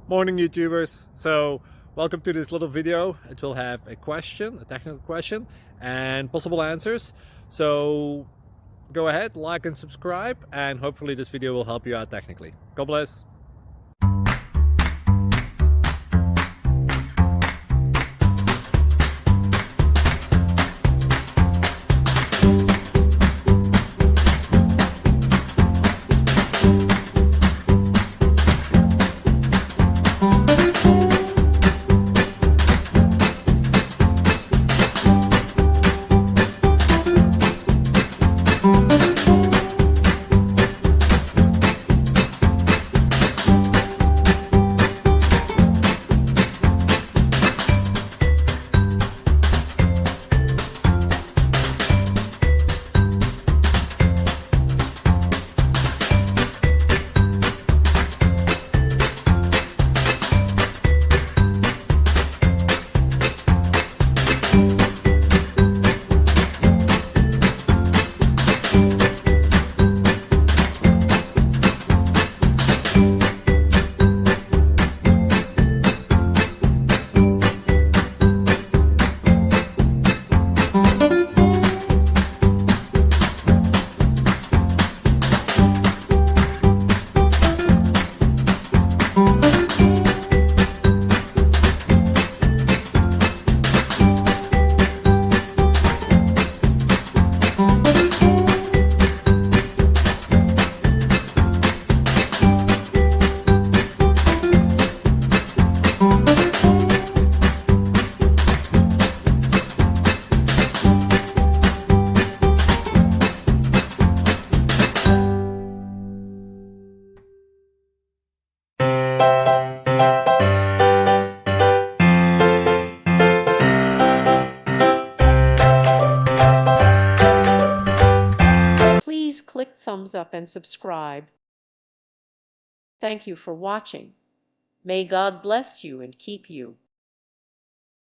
Morning YouTubers. So welcome to this little video. It will have a question, a technical question, and possible answers. So go ahead, like and subscribe, and hopefully this video will help you out technically. God bless. Please click thumbs up and subscribe. Thank you for watching. May God bless you and keep you.